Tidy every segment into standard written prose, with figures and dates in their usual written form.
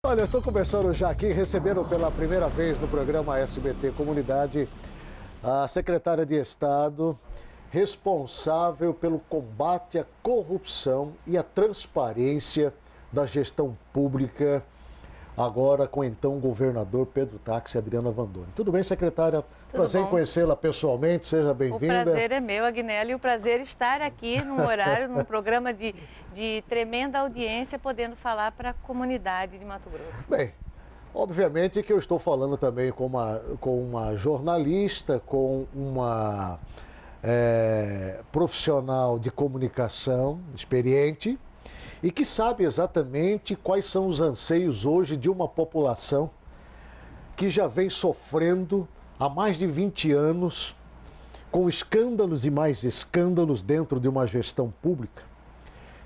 Olha, eu estou conversando já aqui, recebendo pela primeira vez no programa SBT Comunidade a secretária de Estado responsável pelo combate à corrupção e à transparência da gestão pública, agora com então o governador Pedro Táxi e Adriana Vandoni. Tudo bem, secretária? Prazer em conhecê-la pessoalmente, seja bem-vinda. O prazer é meu, Agnello, e o prazer é estar aqui num horário, num programa de tremenda audiência, podendo falar para a comunidade de Mato Grosso. Bem, obviamente que eu estou falando também com uma jornalista, com uma profissional de comunicação experiente e que sabe exatamente quais são os anseios hoje de uma população que já vem sofrendo há mais de 20 anos com escândalos e mais escândalos dentro de uma gestão pública.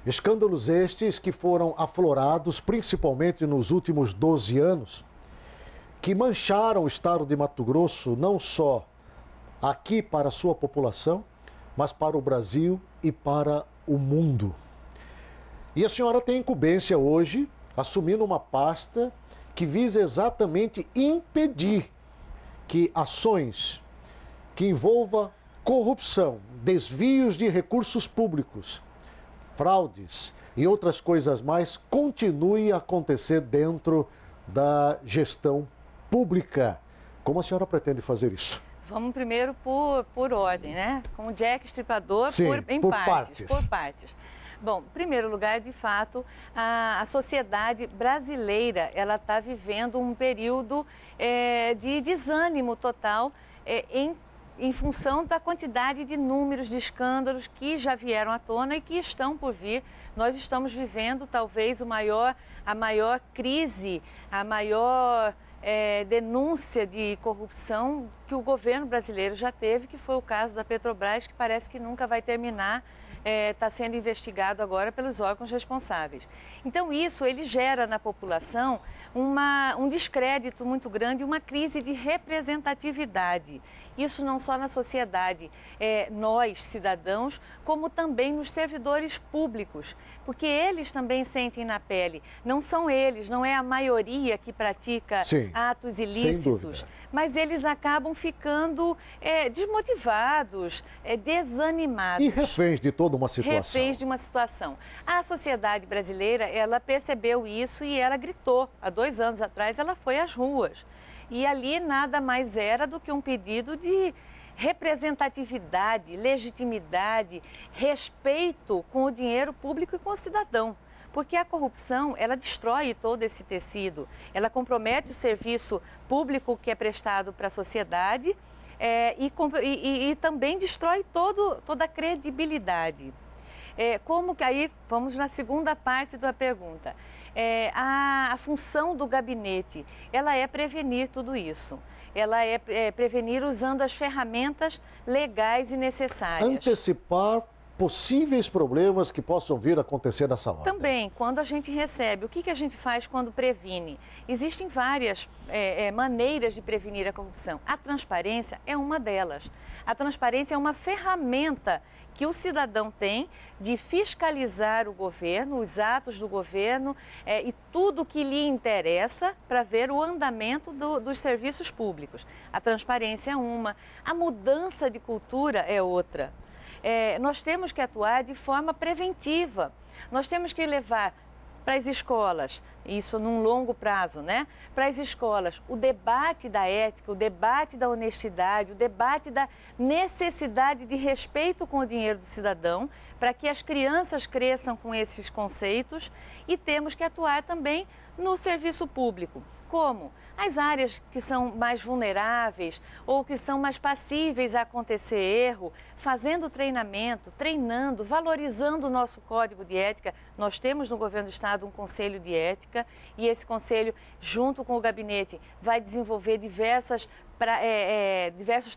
Escândalos estes que foram aflorados principalmente nos últimos 12 anos, que mancharam o estado de Mato Grosso não só aqui para a sua população, mas para o Brasil e para o mundo. E a senhora tem incumbência hoje, assumindo uma pasta que visa exatamente impedir que ações que envolvam corrupção, desvios de recursos públicos, fraudes e outras coisas mais continuem a acontecer dentro da gestão pública. Como a senhora pretende fazer isso? Vamos primeiro por ordem, né? Com o Jack Estripador, sim, por partes. Bom, em primeiro lugar, de fato, a sociedade brasileira, ela está vivendo um período de desânimo total em função da quantidade de números de escândalos que já vieram à tona e que estão por vir. Nós estamos vivendo talvez a maior crise, a maior denúncia de corrupção que o governo brasileiro já teve, que foi o caso da Petrobras, que parece que nunca vai terminar. Está sendo investigado agora pelos órgãos responsáveis. Então isso ele gera na população um descrédito muito grande, uma crise de representatividade. Isso não só na sociedade, nós cidadãos, como também nos servidores públicos, porque eles também sentem na pele. Não são eles, não é a maioria que pratica atos ilícitos, mas eles acabam ficando desmotivados, desanimados. E reféns de toda uma situação. Reféns de uma situação. A sociedade brasileira, ela percebeu isso e ela gritou. Há 2 anos atrás, ela foi às ruas. E ali nada mais era do que um pedido de representatividade, legitimidade, respeito com o dinheiro público e com o cidadão. Porque a corrupção, ela destrói todo esse tecido. Ela compromete o serviço público que é prestado para a sociedade e também destrói toda a credibilidade. Como que aí, vamos na segunda parte da pergunta. A função do gabinete, ela é prevenir tudo isso. Ela é prevenir usando as ferramentas legais e necessárias. Antecipar possíveis problemas que possam vir a acontecer nessa hora. Também, quando a gente recebe, o que a gente faz quando previne? Existem várias maneiras de prevenir a corrupção. A transparência é uma delas. A transparência é uma ferramenta que o cidadão tem de fiscalizar o governo, os atos do governo e tudo que lhe interessa para ver o andamento dos serviços públicos. A transparência é uma, a mudança de cultura é outra. Nós temos que atuar de forma preventiva. Nós temos que levar para as escolas, isso num longo prazo, né? Para as escolas, o debate da ética, o debate da honestidade, o debate da necessidade de respeito com o dinheiro do cidadão, para que as crianças cresçam com esses conceitos, e temos que atuar também no serviço público. Como? As áreas que são mais vulneráveis ou que são mais passíveis a acontecer erro, fazendo treinamento, treinando, valorizando o nosso código de ética. Nós temos no governo do estado um conselho de ética e esse conselho, junto com o gabinete, vai desenvolver diversos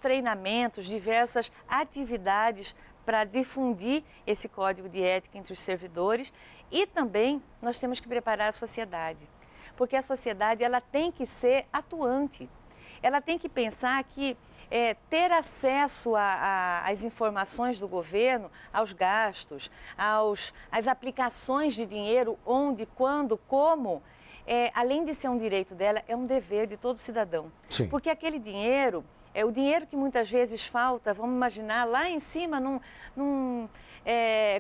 treinamentos, diversas atividades para difundir esse código de ética entre os servidores. E também nós temos que preparar a sociedade. Porque a sociedade ela tem que ser atuante, ela tem que pensar que ter acesso às informações do governo, aos gastos, às aplicações de dinheiro, onde, quando, como, além de ser um direito dela, é um dever de todo cidadão. Sim. Porque aquele dinheiro, o dinheiro que muitas vezes falta, vamos imaginar, lá em cima, num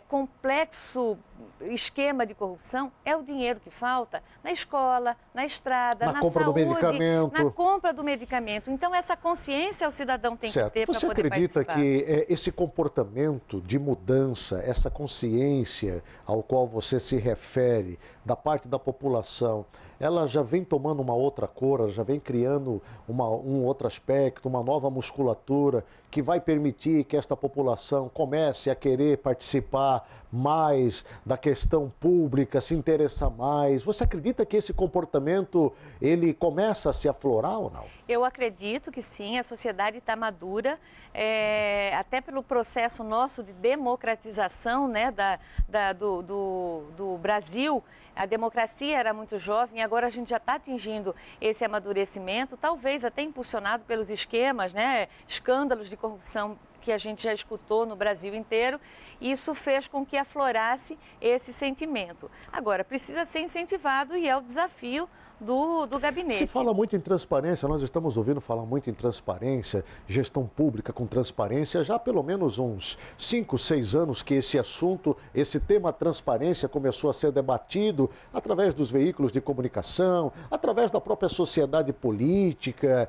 complexo esquema de corrupção, é o dinheiro que falta na escola, na estrada, na compra saúde, do medicamento. na compra do medicamento. Então, essa consciência o cidadão tem que ter para poder participar. Você acredita que esse comportamento de mudança, essa consciência ao qual você se refere da parte da população, ela já vem tomando uma outra cor, ela já vem criando um outro aspecto, uma nova musculatura que vai permitir que esta população comece a querer participar mais da questão pública, se interessar mais? Você acredita que esse comportamento, ele começa a se aflorar ou não? Eu acredito que sim, a sociedade está madura, até pelo processo nosso de democratização, né, do Brasil. A democracia era muito jovem, agora a gente já está atingindo esse amadurecimento, talvez até impulsionado pelos esquemas, né, escândalos de corrupção que a gente já escutou no Brasil inteiro. Isso fez com que aflorasse esse sentimento. Agora, precisa ser incentivado e é o desafio do gabinete. Se fala muito em transparência, nós estamos ouvindo falar muito em transparência, gestão pública com transparência, já há pelo menos uns 5, 6 anos que esse assunto, esse tema transparência começou a ser debatido através dos veículos de comunicação, através da própria sociedade política,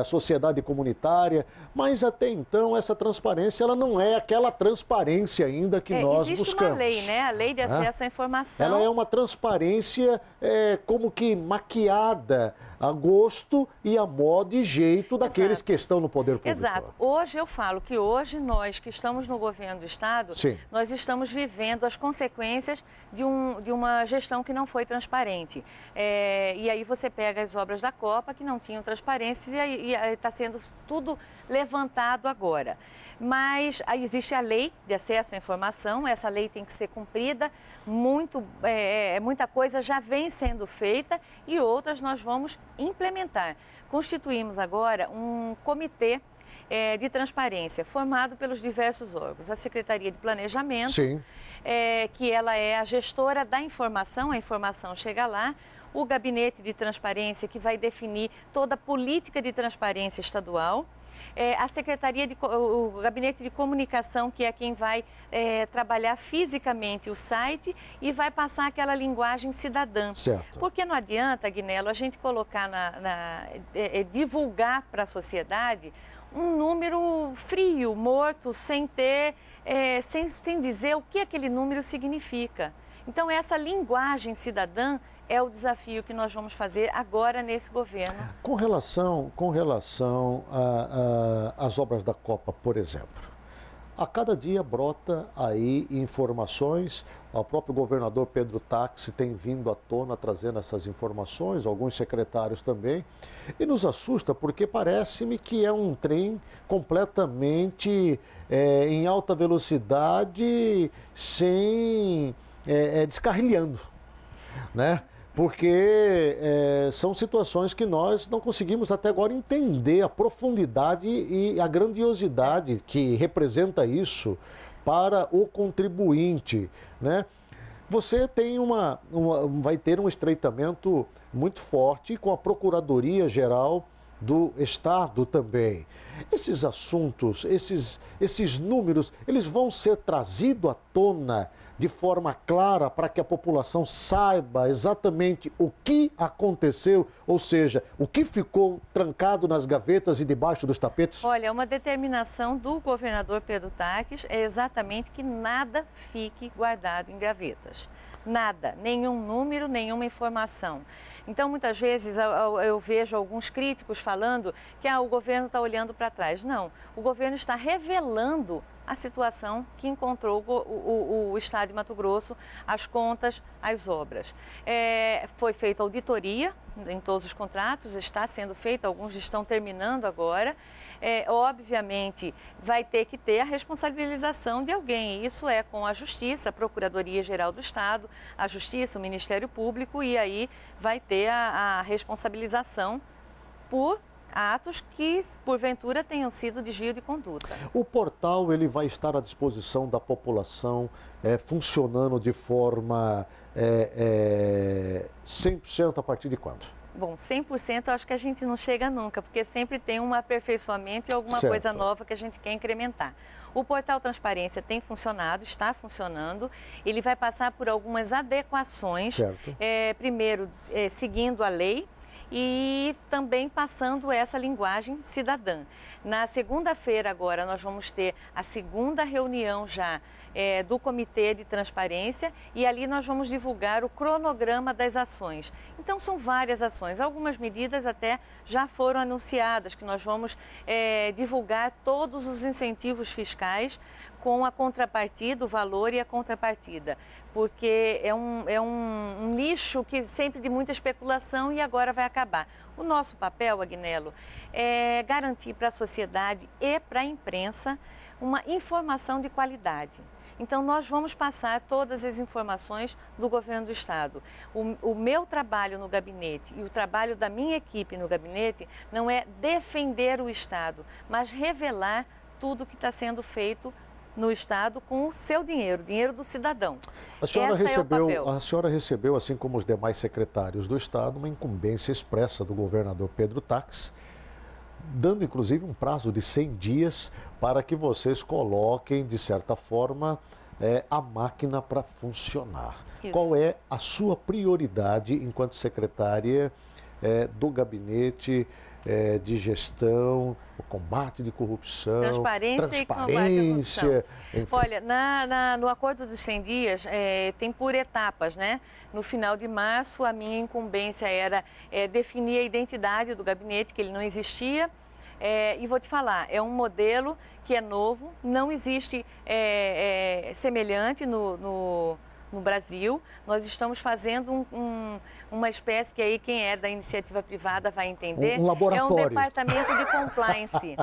sociedade comunitária, mas até então essa transparência ela não é aquela transparência ainda que nós existe buscamos. Uma lei, né? A lei de acesso à informação. Ela é uma transparência como que maquiada a gosto e a modo e jeito daqueles que estão no poder público. Exato. Hoje eu falo que hoje nós que estamos no governo do Estado, sim, nós estamos vivendo as consequências de uma gestão que não foi transparente. E aí você pega as obras da Copa que não tinham transparência e está sendo tudo levantado agora. Mas aí existe a lei de acesso à informação, essa lei tem que ser cumprida, muita coisa já vem sendo feita e outras nós vamos implementar. Constituímos agora um comitê de transparência formado pelos diversos órgãos. A Secretaria de Planejamento, sim, que ela é a gestora da informação, a informação chega lá. O Gabinete de Transparência, que vai definir toda a política de transparência estadual. O Gabinete de Comunicação, que é quem vai trabalhar fisicamente o site e vai passar aquela linguagem cidadã. Certo. Porque não adianta, Agnello, a gente colocar divulgar para a sociedade um número frio, morto, sem dizer o que aquele número significa. Então, essa linguagem cidadã é o desafio que nós vamos fazer agora nesse governo. Com relação às obras da Copa, por exemplo, a cada dia brota aí informações, o próprio governador Pedro Táxi tem vindo à tona trazendo essas informações, alguns secretários também, e nos assusta porque parece-me que é um trem completamente em alta velocidade, descarrilhando, né? Porque são situações que nós não conseguimos até agora entender a profundidade e a grandiosidade que representa isso para o contribuinte, né? Você tem vai ter um estreitamento muito forte com a Procuradoria-Geral do Estado também. Esses assuntos, esses números, eles vão ser trazidos à tona de forma clara para que a população saiba exatamente o que aconteceu, ou seja, o que ficou trancado nas gavetas e debaixo dos tapetes? Olha, uma determinação do governador Pedro Táxi é exatamente que nada fique guardado em gavetas. Nada, nenhum número, nenhuma informação. Então, muitas vezes eu vejo alguns críticos falando que o governo está olhando para trás. Não, o governo está revelando a situação que encontrou o Estado de Mato Grosso, as contas, as obras. Foi feita auditoria em todos os contratos, está sendo feita, alguns estão terminando agora. Obviamente, vai ter que ter a responsabilização de alguém. E isso é com a Justiça, a Procuradoria-Geral do Estado, a Justiça, o Ministério Público, e aí vai ter a responsabilização por atos que, porventura, tenham sido desvio de conduta. O portal ele vai estar à disposição da população, funcionando de forma 100% a partir de quando? Bom, 100% eu acho que a gente não chega nunca, porque sempre tem um aperfeiçoamento e alguma coisa nova que a gente quer incrementar. O portal Transparência tem funcionado, está funcionando, ele vai passar por algumas adequações, primeiro seguindo a lei, e também passando essa linguagem cidadã. Na segunda-feira agora nós vamos ter a segunda reunião já do Comitê de Transparência e ali nós vamos divulgar o cronograma das ações. Então são várias ações, algumas medidas até já foram anunciadas, que nós vamos divulgar todos os incentivos fiscais com a contrapartida, o valor e a contrapartida, porque é um nicho que sempre de muita especulação e agora vai acabar. O nosso papel, Agnello, é garantir para a sociedade e para a imprensa uma informação de qualidade. Então, nós vamos passar todas as informações do governo do Estado. O meu trabalho no gabinete e o trabalho da minha equipe no gabinete não é defender o Estado, mas revelar tudo que está sendo feito no Estado com o seu dinheiro, o dinheiro do cidadão. A senhora recebeu, assim como os demais secretários do Estado, uma incumbência expressa do governador Pedro Taques, dando inclusive um prazo de 100 dias para que vocês coloquem, de certa forma, a máquina para funcionar. Isso. Qual é a sua prioridade enquanto secretária do gabinete de gestão, o combate de corrupção, transparência e combate à corrupção? Enfim. Olha, no acordo dos 100 dias tem por etapas, né? No final de março, a minha incumbência era definir a identidade do gabinete, que ele não existia. E vou te falar, é um modelo que é novo, não existe semelhante no Brasil. Nós estamos fazendo uma espécie que aí quem é da iniciativa privada vai entender. Um laboratório. É um departamento de compliance.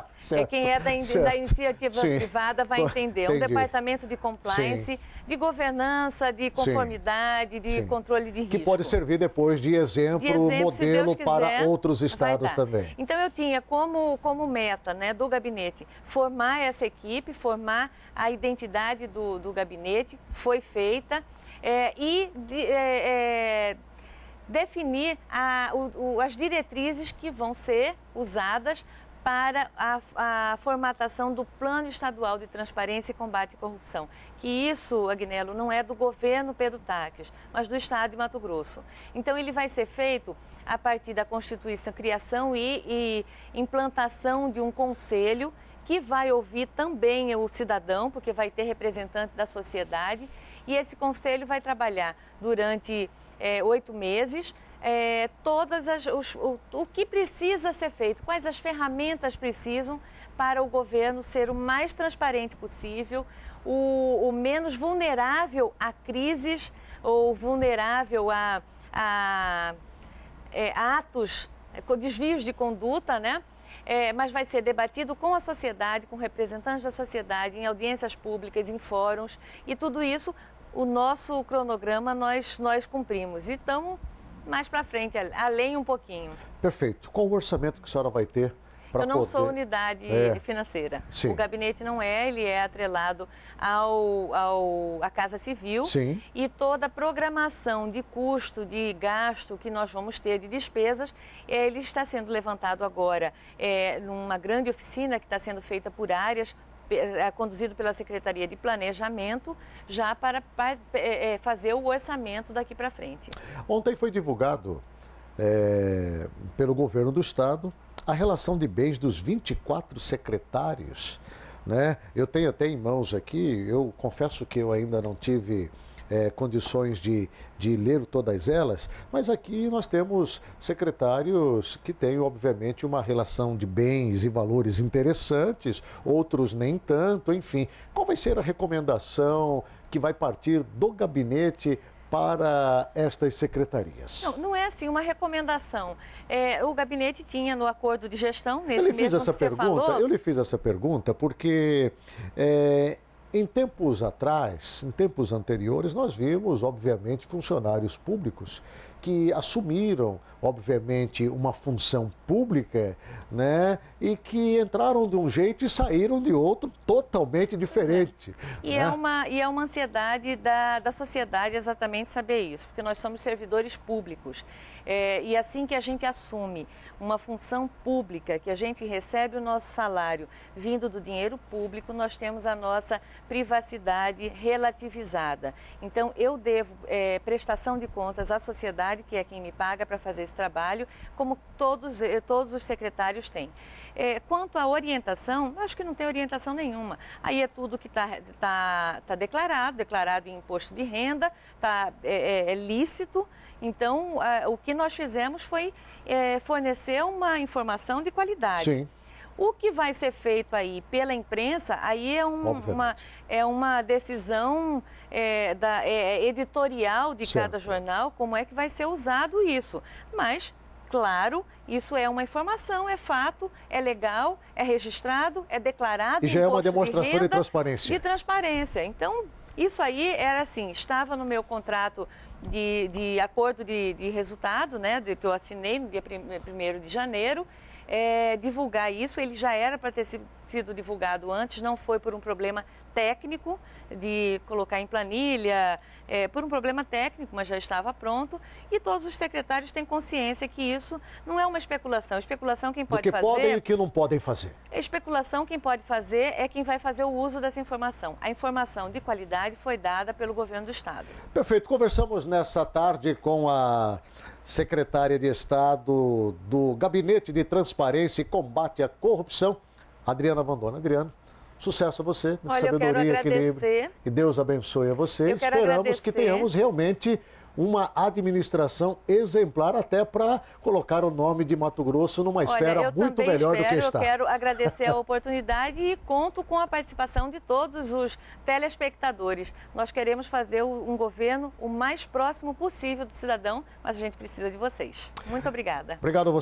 Quem é da iniciativa privada vai entender. É um departamento de compliance, de governança, de conformidade, de controle de risco. Que pode servir depois de exemplo modelo para outros estados também. Então eu tinha como meta, né, do gabinete formar essa equipe, formar a identidade do gabinete, foi feita. Definir as diretrizes que vão ser usadas para a formatação do Plano Estadual de Transparência e Combate à Corrupção. Que isso, Agnello, não é do governo Pedro Taques, mas do Estado de Mato Grosso. Então, ele vai ser feito a partir da Constituição, criação e implantação de um conselho que vai ouvir também o cidadão, porque vai ter representante da sociedade, e esse conselho vai trabalhar durante 8 meses, o que precisa ser feito, quais as ferramentas precisam para o governo ser o mais transparente possível, o menos vulnerável a crises ou vulnerável a atos, desvios de conduta, né? Mas vai ser debatido com a sociedade, com representantes da sociedade, em audiências públicas, em fóruns, e tudo isso, o nosso cronograma nós cumprimos. E estamos mais para frente, além um pouquinho. Perfeito. Qual o orçamento que a senhora vai ter? Eu não sou unidade financeira. Sim. O gabinete não ele é atrelado à Casa Civil. Sim. E toda a programação de custo, de gasto que nós vamos ter de despesas, ele está sendo levantado agora numa grande oficina que está sendo feita por áreas, conduzido pela Secretaria de Planejamento, já para fazer o orçamento daqui para frente. Ontem foi divulgado pelo governo do Estado a relação de bens dos 24 secretários, né? Eu tenho até em mãos aqui, eu confesso que eu ainda não tive condições de ler todas elas, mas aqui nós temos secretários que têm, obviamente, uma relação de bens e valores interessantes, outros nem tanto, enfim. Qual vai ser a recomendação que vai partir do gabinete para estas secretarias? Não é assim uma recomendação. O gabinete tinha no acordo de gestão, nesse mesmo que você falou... Eu lhe fiz essa pergunta porque em tempos atrás, em tempos anteriores, nós vimos, obviamente, funcionários públicos que assumiram, obviamente, uma função pública, né? E que entraram de um jeito e saíram de outro totalmente diferente. E, né? é uma ansiedade da sociedade exatamente saber isso, porque nós somos servidores públicos. E assim que a gente assume uma função pública, que a gente recebe o nosso salário vindo do dinheiro público, nós temos a nossa privacidade relativizada. Então, eu devo prestação de contas à sociedade, que é quem me paga para fazer esse trabalho, como todos os secretários têm. Quanto à orientação, eu acho que não tem orientação nenhuma. Aí é tudo que está declarado em imposto de renda, é lícito. Então, o que nós fizemos foi fornecer uma informação de qualidade. Sim. O que vai ser feito aí pela imprensa, aí é uma decisão editorial de cada jornal, como é que vai ser usado isso. Mas, claro, isso é uma informação, é fato, é legal, é registrado, é declarado. E já é uma demonstração de transparência. De transparência. Então, isso aí era assim, estava no meu contrato de acordo de resultado, né, que eu assinei no dia 1º de janeiro. Divulgar isso, ele já era para ter sido divulgado antes, não foi por um problema técnico de colocar em planilha, por um problema técnico, mas já estava pronto, e todos os secretários têm consciência que isso não é uma especulação. Especulação quem pode fazer... O que podem e o que não podem fazer. Especulação quem pode fazer é quem vai fazer o uso dessa informação. A informação de qualidade foi dada pelo governo do Estado. Perfeito. Conversamos nessa tarde com a secretária de Estado do Gabinete de Transparência e Combate à Corrupção, Adriana Vandona. Adriana, sucesso a você, muita sabedoria, equilíbrio. E Deus abençoe a você. Esperamos que tenhamos realmente uma administração exemplar até para colocar o nome de Mato Grosso numa esfera muito melhor do que está. Eu quero agradecer a oportunidade e conto com a participação de todos os telespectadores. Nós queremos fazer um governo o mais próximo possível do cidadão, mas a gente precisa de vocês. Muito obrigada. Obrigado a você.